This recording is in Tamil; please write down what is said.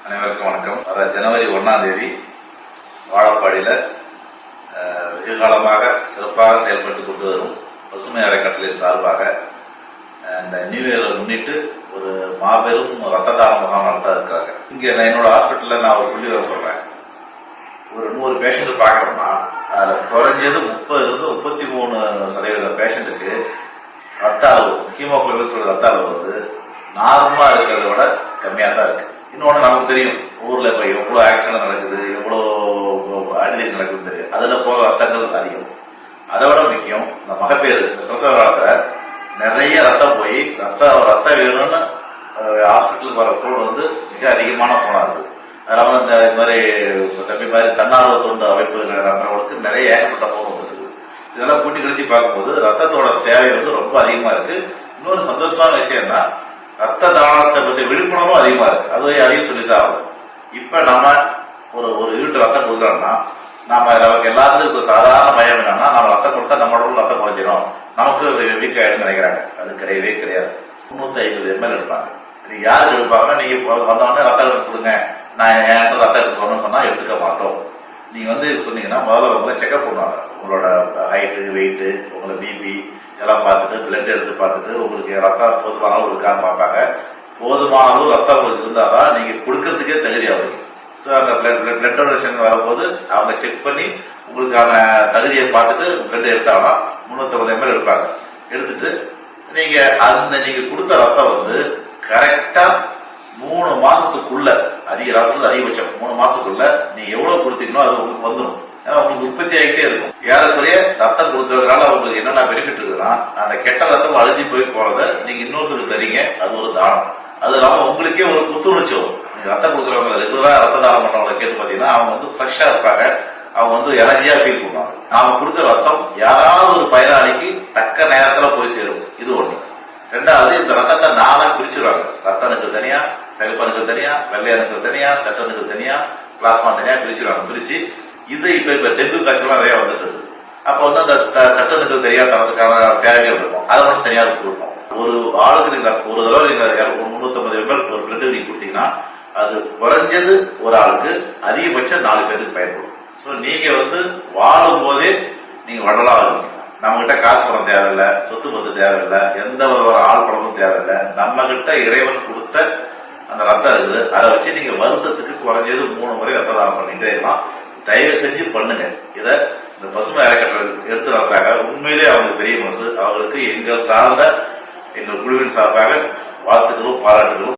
அனைவருக்கும் வணக்கம். வர ஜனவரி 1ஆம் தேதி வாழப்பாடியில் வெகு காலமாக சிறப்பாக செயல்பட்டுக் கொண்டு வரும் பசுமை அறக்கட்டளையின் சார்பாக இந்த நியூ இயரை முன்னிட்டு ஒரு மாபெரும் ரத்த தான முகாம் நடத்த இருக்கிறாங்க. இங்க என்னோட ஹாஸ்பிட்டல்ல நான் ஒரு புள்ளி வர சொல்றேன். ஒரு 100 பேஷண்ட் பார்க்கறோம்னா அதில் குறைஞ்சது 30-33% பேஷண்ட்டுக்கு ரத்த அளவு ஹீமோகுளோபின் சொல்ற ரத்த அளவு வந்து நார்மலா இருக்கிறத விட கம்மியா தான் இருக்கு. இன்னொன்று நமக்கு தெரியும், ஊர்ல இப்ப எவ்வளவு ஆக்சிடென்ட் நடக்குது, எவ்வளவு அடிதல் நடக்குதுன்னு தெரியும். அதுல போக ரத்தங்கள் அதிகம். அதை விட முக்கியம், இந்த மகப்பேறு பிரசவ காலத்துல நிறைய ரத்தம் போய் ரத்த வேணும்னு ஹாஸ்பிட்டலுக்கு வர போன் வந்து மிக அதிகமான போனா இருக்கு. அதனால இந்த மாதிரி தம்பி மாதிரி தன்னார்வ தொண்டு அமைப்பு நடத்துறவங்களுக்கு நிறைய ஏகப்பட்ட போன் வந்துருக்கு. இதெல்லாம் கூட்டி கழிச்சு பார்க்கும்போது ரத்தத்தோட தேவை வந்து ரொம்ப அதிகமா இருக்கு. இன்னொரு சந்தோஷமான விஷயம்னா ரத்த தானத்தை பத்தி விழிப்புணர்வும் அதிகமா இருக்கு. அது அதையும் சொல்லித்தான் ஆகும். இப்ப நம்ம ஒரு யூனிட் ரத்தம் கொடுக்குறோம்னா நமக்கு எல்லாத்துக்கும் சாதாரண பயம் என்னன்னா நம்ம ரத்தம் கொடுத்தா நம்ம உடம்புல ரத்தம் குறைஞ்சிடும், நமக்கு வீக் ஆயிடும் நினைக்கிறாங்க. அது கிடையவே கிடையாது. 350 ml எடுப்பாங்க. நீங்க யாருக்கு எடுப்பாங்கன்னா, நீங்க வந்தோடனே ரத்தம் கொடுங்க, நான் என் ரத்தம் எடுத்துக்கணும்னு சொன்னா எடுத்துக்க மாட்டோம். நீங்க வந்து சொன்னீங்கன்னா முதல்ல உங்களை செக்அப் பண்ணுவாங்க. உங்களோட ஹைட்டு, வெயிட்டு, உங்களை பிபி இதெல்லாம் பார்த்துட்டு பிளட் எடுத்து பார்த்துட்டு உங்களுக்கு ரத்தம் போதுமான அளவு இருக்கான்னு பார்ப்பாங்க. போதுமான அளவு ரத்தம் உங்களுக்கு இருந்தாதான் நீங்க கொடுக்கறதுக்கே தகுதியாகும். ஸோ அந்த பிளட் டொனேஷன் வரும்போது அவங்க செக் பண்ணி உங்களுக்கான தகுதியை பார்த்துட்டு பிளட் எடுத்தாங்கன்னா 350 ml எடுப்பாங்க. எடுத்துட்டு நீங்க கொடுத்த ரத்தம் வந்து கரெக்டா 3 மாசத்துக்குள்ள அதிகபட்சம் 3 மாசத்துக்குள்ள நீங்க எவ்வளவு கொடுத்தீங்களோ அது உங்களுக்கு வந்துடும். ஏன்னா உங்களுக்கு உற்பத்தி ஆகிட்டே இருக்கும். ஏறக்குறைய ரத்தம் கொடுக்கறதுனால உங்களுக்கு என்னென்ன பெனிஃபிட் இருக்குன்னா, அந்த கெட்ட ரத்தம் அழிஞ்சு போய் போறத நீங்க இன்னொருத்தருக்கு தரீங்க. அது ஒரு தானம். அது இல்லாம உங்களுக்கே ஒரு புத்துணர்ச்சி வரும். நீங்க ரத்தம் கொடுக்குறவங்க ரெகுலரா ரத்த தானம் பண்றவங்களை கேட்டு பாத்தீங்கன்னா அவங்க வந்து ஃப்ரெஷ்ஷா இருப்பாங்க. அவங்க வந்து எனர்ஜியா ஃபீல் பண்ணுவாங்க. நாம கொடுக்குற ரத்தம் யாராவது ஒரு பயனாளிக்கு தக்க நேரத்துல போய் சேரும். இது ஒண்ணு. ரெண்டாவது, இந்த ரத்தத்தை 4 பிரிச்சுருவாங்க. ரத்தனுக்கு தனியா, செகப்பனுக்கு தனியா, வெள்ளையனுக்கு தனியா, தட்டனுக்கு தனியா, பிளாஸ்மா தனியா பிரிச்சுருவாங்க. பிரிச்சு இது இப்ப டெங்கு காய்ச்சல் நிறைய வந்துட்டு இருக்கு. அப்ப வந்து அந்த தட்டனுக்கு தெரியா தரத்துக்கான தேவைகள் இருக்கும். அதை மட்டும் தனியாக கொடுப்போம். ஒரு ஆளுக்கு நீங்க ஒரு தடவை நீங்க 350 ml ஒரு பிளட் நீங்க கொடுத்தீங்கன்னா அது குறைஞ்சது ஒரு ஆளுக்கு அதிகபட்சம் 4 பேருக்கு பயன்படும். ஸோ நீங்க வந்து வாழும் போதே நீங்க வடலா இருக்கீங்க. நம்ம கிட்ட காசு பணம் தேவையில்லை, சொத்து பத்து தேவையில்லை, எந்த ஒரு ஆள் பணமும் தேவையில்லை. நம்ம கிட்ட இறைவன் கொடுத்த அந்த ரத்தம் இருக்குது. அதை வச்சு நீங்க வருஷத்துக்கு குறைஞ்சது 3 முறை ரத்த தானம் பண்ணிட்டே இருக்கலாம். தயவு செஞ்சு பண்ணுங்க. இத இந்த பசுமை அறக்கட்டளை எடுத்து நடத்துறாங்க. உண்மையிலே அவங்க பெரிய மனசு. அவங்களுக்கு எங்கள் குழுவின் சார்பாக வாழ்த்துக்களும் பாராட்டுகளும்.